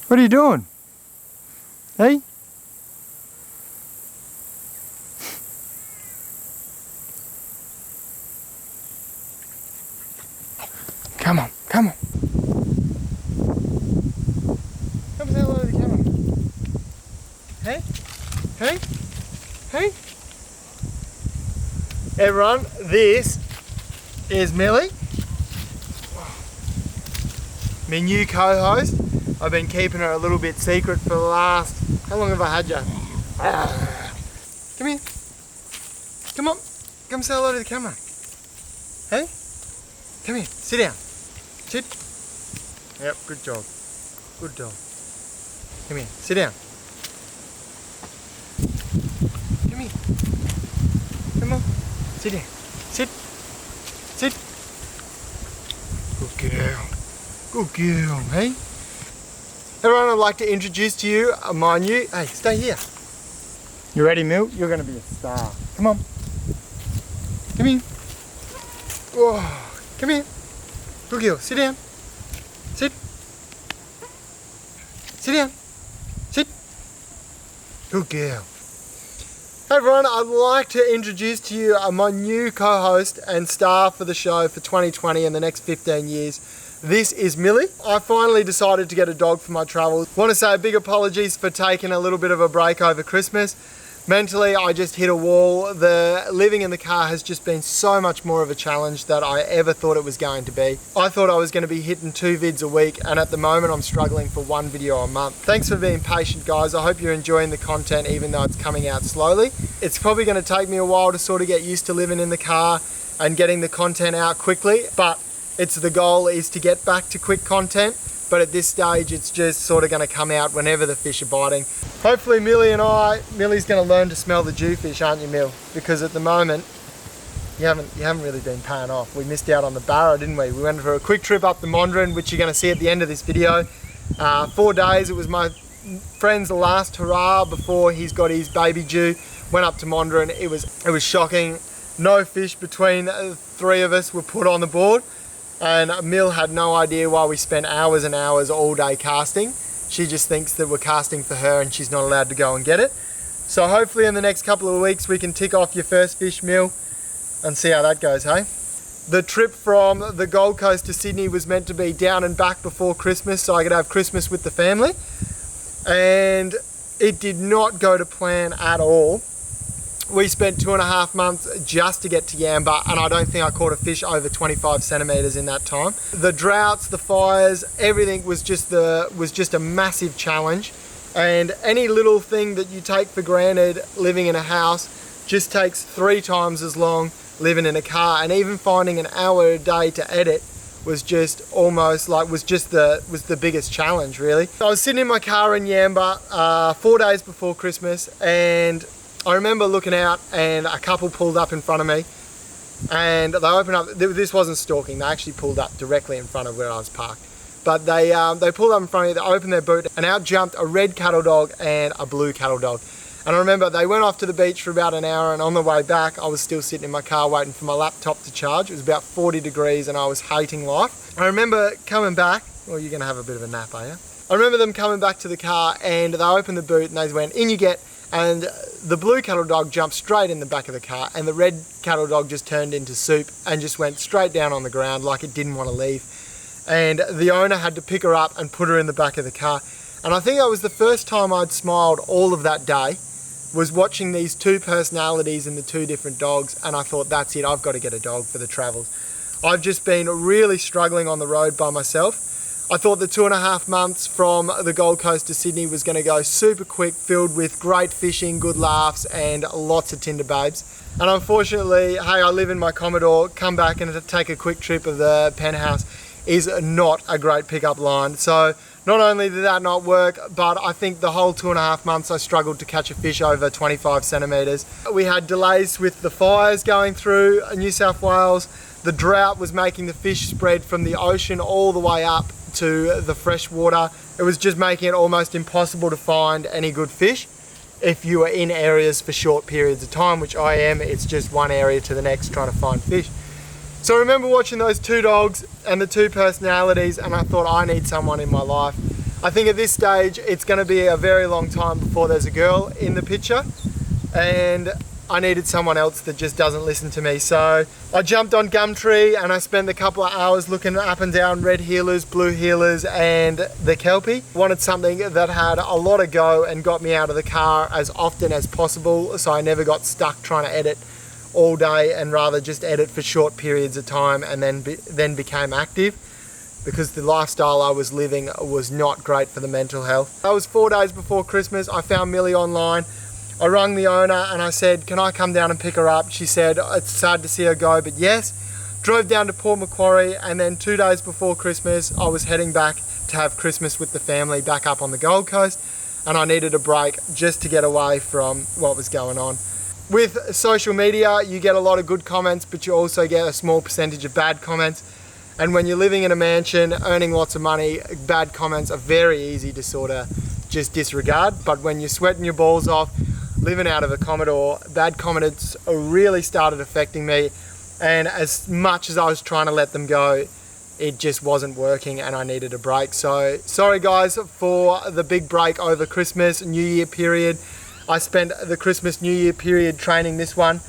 What are you doing? Hey? Come on, come on. Come say hello to the camera. Hey? Hey? Hey? Everyone, this is Millie, my new co-host. I've been keeping her a little bit secret for the last, how long have I had you? Come here. Come on. Come say hello to the camera. Hey? Come here. Sit down. Sit. Yep, good job. Good dog. Come here. Sit down. Come here. Come on. Sit down. Sit. Sit. Good girl. Good girl, hey? Everyone, I'd like to introduce to you my new... Hey, stay here. You ready, Mill? You're going to be a star. Come on. Come here. Oh, come here. Good girl. Sit down. Sit. Sit down. Sit. Good girl. Hey everyone, I'd like to introduce to you my new co-host and star for the show for 2020 and the next 15 years. This is Millie. I finally decided to get a dog for my travels. Want to say a big apologies for taking a little bit of a break over Christmas. Mentally, I just hit a wall. The living in the car has just been so much more of a challenge than I ever thought it was going to be. I thought I was going to be hitting 2 vids a week, and at the moment I'm struggling for 1 video a month. Thanks for being patient, guys. I hope you're enjoying the content even though it's coming out slowly. It's probably going to take me a while to sort of get used to living in the car and getting the content out quickly, but the goal is to get back to quick content. But at this stage, it's just sort of going to come out whenever the fish are biting. Hopefully Millie's going to learn to smell the jewfish, aren't you, Mill? Because at the moment, you haven't really been paying off. We missed out on the barra, didn't we? We went for a quick trip up the Mandurah, which you're going to see at the end of this video. 4 days, it was my friend's last hurrah before he's got his baby due. Went up to Mandurah and it was shocking. No fish between the 3 of us were put on the board. And Mill had no idea why we spent hours and hours all day casting. She just thinks that we're casting for her and she's not allowed to go and get it. So hopefully in the next couple of weeks we can tick off your first fish, Mill, and see how that goes, hey? The trip from the Gold Coast to Sydney was meant to be down and back before Christmas so I could have Christmas with the family. And it did not go to plan at all. We spent 2.5 months just to get to Yamba, and I don't think I caught a fish over 25 centimeters in that time. The droughts, the fires, everything was just a massive challenge. And any little thing that you take for granted living in a house just takes 3 times as long living in a car. And even finding an hour a day to edit was just almost like was the biggest challenge, really. I was sitting in my car in Yamba 4 days before Christmas, and I remember looking out and a couple pulled up in front of me, and they opened up. This wasn't stalking, they actually pulled up directly in front of where I was parked. But they pulled up in front of me, they opened their boot, and out jumped a red cattle dog and a blue cattle dog. And I remember they went off to the beach for about an hour, and on the way back I was still sitting in my car waiting for my laptop to charge. It was about 40 degrees and I was hating life. I remember coming back, well, you're gonna have a bit of a nap, are you? I remember them coming back to the car and they opened the boot and they went, "In you get." And the blue cattle dog jumped straight in the back of the car, and the red cattle dog just turned into soup and just went straight down on the ground like it didn't want to leave. And the owner had to pick her up and put her in the back of the car. And I think that was the first time I'd smiled all of that day, was watching these 2 personalities in the 2 different dogs, and I thought, that's it, I've got to get a dog for the travels. I've just been really struggling on the road by myself. I thought the 2.5 months from the Gold Coast to Sydney was going to go super quick, filled with great fishing, good laughs, and lots of Tinder babes. And unfortunately, hey, I live in my Commodore, come back and take a quick trip of the penthouse is not a great pickup line. So not only did that not work, but I think the whole 2.5 months I struggled to catch a fish over 25 centimeters. We had delays with the fires going through New South Wales. The drought was making the fish spread from the ocean all the way up to the fresh water. It was just making it almost impossible to find any good fish if you were in areas for short periods of time, which I am. It's just one area to the next trying to find fish. So I remember watching those 2 dogs and the 2 personalities, and I thought, I need someone in my life. I think at this stage it's going to be a very long time before there's a girl in the picture, and I needed someone else that just doesn't listen to me. So I jumped on Gumtree and I spent a couple of hours looking up and down red heelers, blue heelers and the Kelpie. Wanted something that had a lot of go and got me out of the car as often as possible, so I never got stuck trying to edit all day, and rather just edit for short periods of time and then became active, because the lifestyle I was living was not great for the mental health. That was 4 days before Christmas. I found Millie online. I rang the owner and I said, can I come down and pick her up? She said, it's sad to see her go, but yes. Drove down to Port Macquarie, and then 2 days before Christmas, I was heading back to have Christmas with the family back up on the Gold Coast, and I needed a break just to get away from what was going on. With social media, you get a lot of good comments, but you also get a small percentage of bad comments. And when you're living in a mansion, earning lots of money, bad comments are very easy to sort of just disregard. But when you're sweating your balls off, living out of a Commodore, bad comments really started affecting me. And as much as I was trying to let them go, it just wasn't working and I needed a break. So sorry guys for the big break over Christmas, New Year period. I spent the Christmas, New Year period training this one.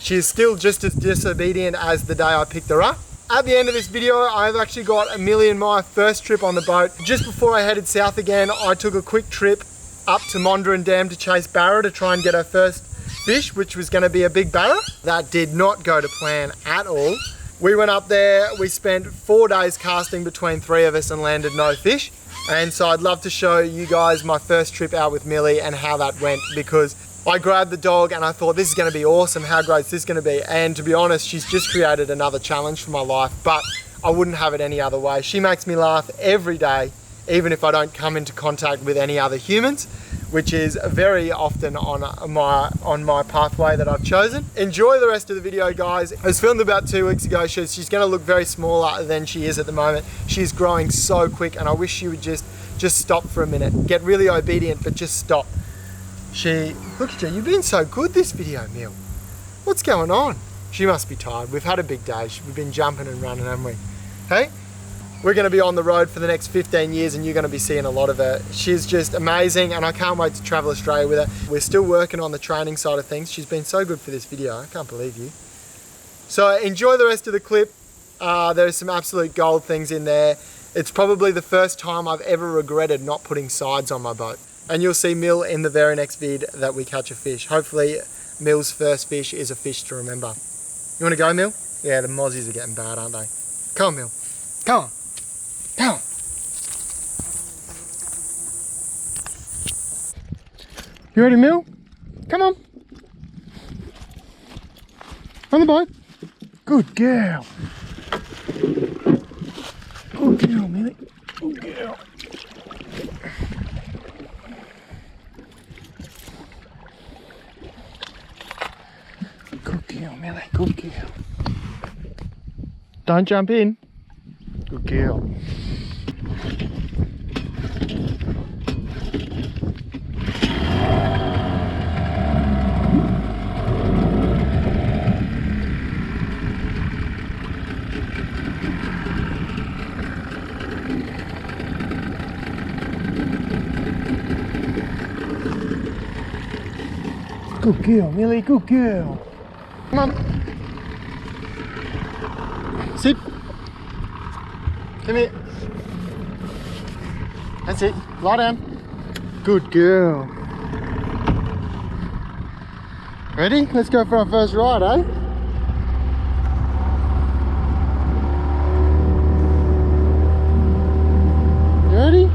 She is still just as disobedient as the day I picked her up. At the end of this video, I've actually got Millie and my first trip on the boat. Just before I headed south again, I took a quick trip up to Mandurah Dam to chase Barra to try and get her first fish, which was going to be a big Barra. That did not go to plan at all. We went up there, we spent 4 days casting between 3 of us and landed no fish. And so I'd love to show you guys my first trip out with Millie and how that went, because I grabbed the dog and I thought, this is going to be awesome, how great is this going to be? And to be honest, she's just created another challenge for my life, but I wouldn't have it any other way. She makes me laugh every day, even if I don't come into contact with any other humans, which is very often on my pathway that I've chosen. Enjoy the rest of the video, guys. It was filmed about 2 weeks ago. She's going to look very smaller than she is at the moment. She's growing so quick, and I wish she would just stop for a minute. Get really obedient, but just stop. Look at you, you've been so good this video, Mill. What's going on? She must be tired. We've had a big day. We've been jumping and running, haven't we? Hey? We're going to be on the road for the next 15 years and you're going to be seeing a lot of her. She's just amazing and I can't wait to travel Australia with her. We're still working on the training side of things. She's been so good for this video. I can't believe you. So enjoy the rest of the clip. There's some absolute gold things in there. It's probably the first time I've ever regretted not putting sides on my boat. And you'll see Mill in the very next vid that we catch a fish. Hopefully Mill's first fish is a fish to remember. You want to go, Mill? Yeah, the mozzies are getting bad, aren't they? Come on, Mill. Come on. Come on. You ready, Mill? Come on. On the boat. Good girl. Good girl, Millie. Good girl. Good girl, Millie. Good girl. Don't jump in. Good girl. Good girl, Millie, good girl. Come on. Sit. Come here. That's it. Lie down. Good girl. Ready? Let's go for our first ride, eh? You ready?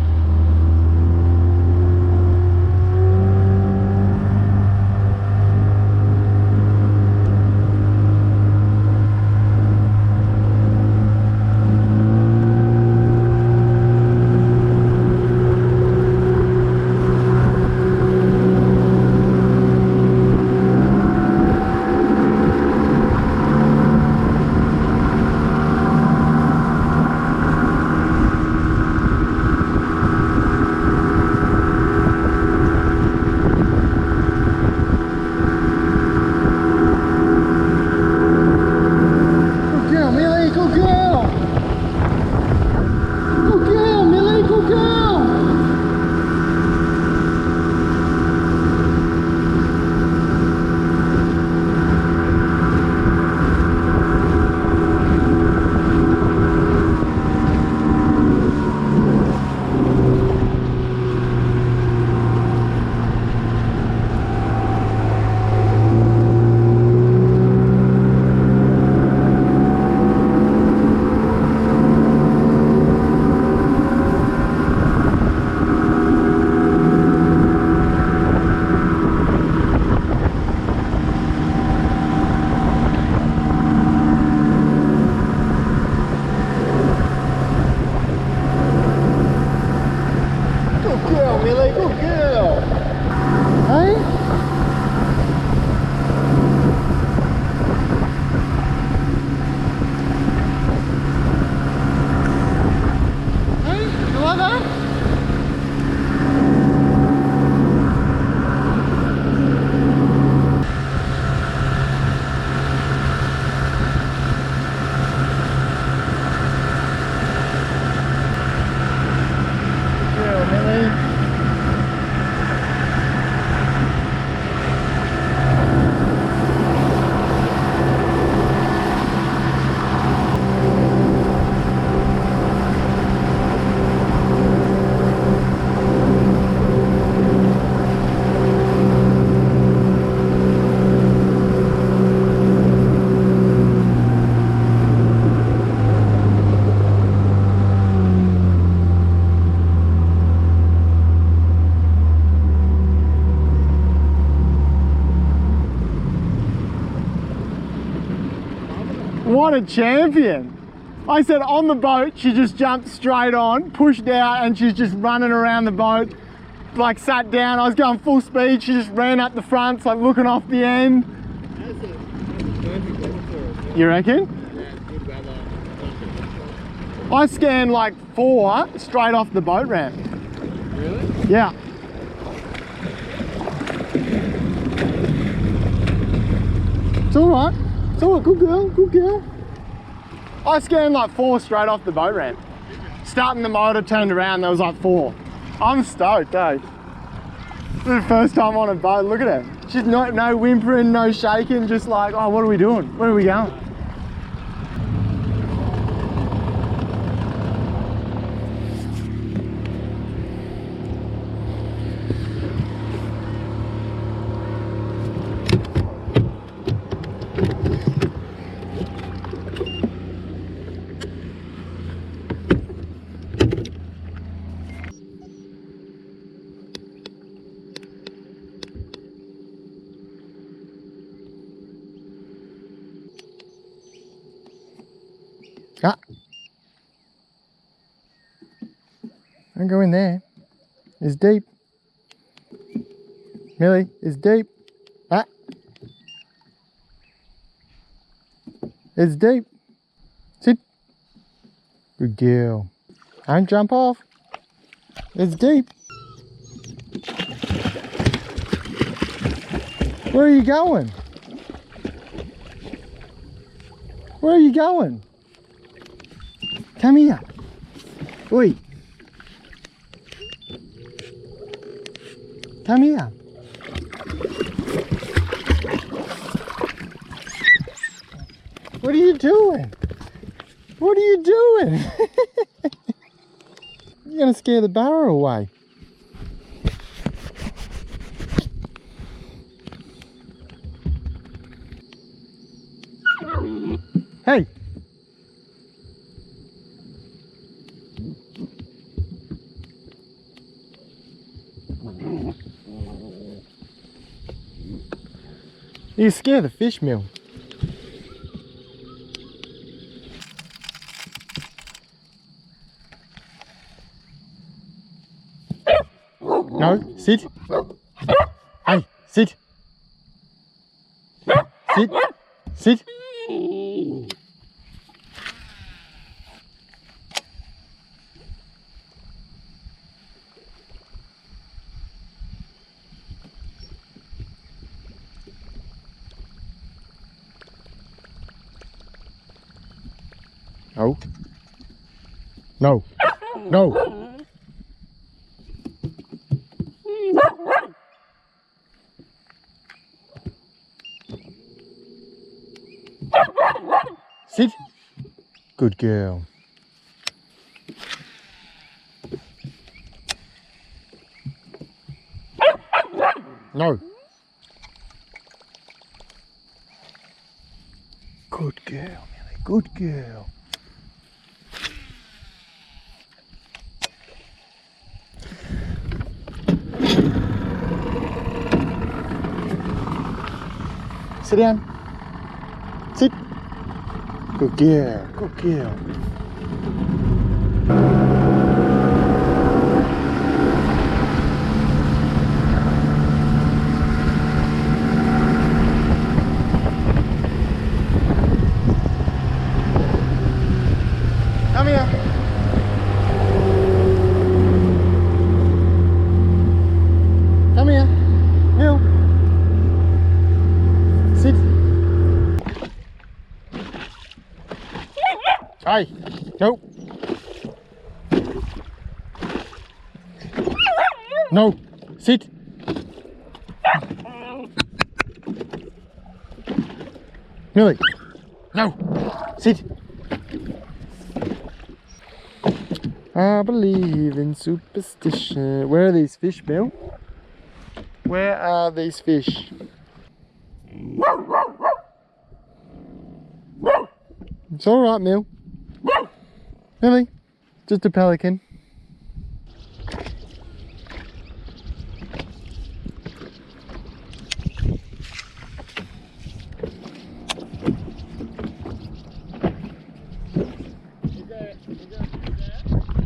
What a champion. I said on the boat, she just jumped straight on, pushed out, and she's just running around the boat. Like sat down, I was going full speed, she just ran up the fronts, like looking off the end. That's a perfect weather for it. You reckon? Yeah, good weather. I scanned like 4 straight off the boat ramp. Really? Yeah. It's alright. It's alright, good girl, good girl. I scanned like 4 straight off the boat ramp. Starting the motor, turned around, there was like 4. I'm stoked, eh? This is the first time on a boat, look at her. She's no whimpering, no shaking, just like, oh, what are we doing? Where are we going? Ah. Don't go in there. It's deep. Millie, it's deep. Ah. It's deep. Sit. Good girl. Don't jump off. It's deep. Where are you going? Where are you going? Come here. Oi. Come here. What are you doing? What are you doing? You're gonna scare the barra away. Hey. You scare the fish, Mill. No, sit. Hey, sit. Sit. Sit. No. No. No. Sit. Good girl. No. Good girl, Millie. Good girl. Sit down. Sit. Good girl. Good girl. Come here. Come here. Mill. Sit. Hey. No. No. Sit. Millie. No. Sit. I believe in superstition. Where are these fish, Mill? Where are these fish? It's alright, Mill. Millie, just a pelican.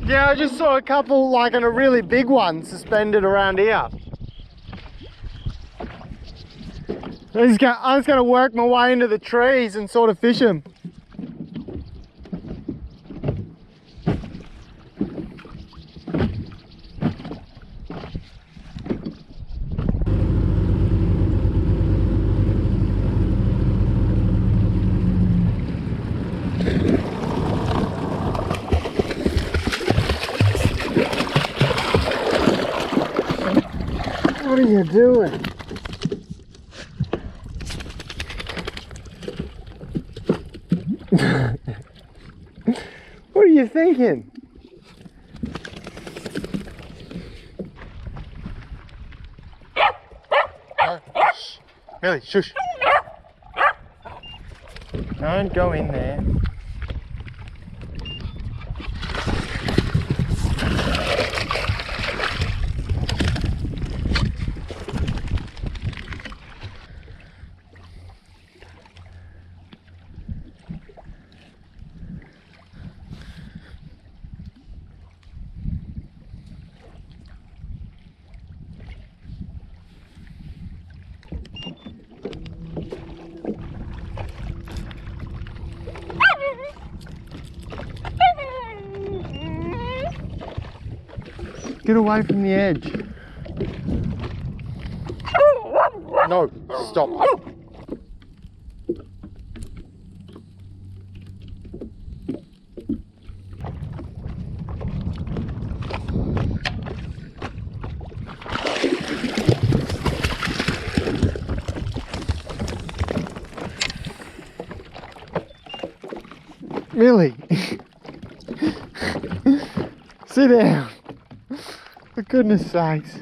Yeah, I just saw a couple, like, and a really big one suspended around here. I'm just gonna work my way into the trees and sort of fish them. What are you doing? What are you thinking? No, shh. Millie, shush. Don't go in there. Get away from the edge. No, stop. Millie, sit down. For goodness sakes.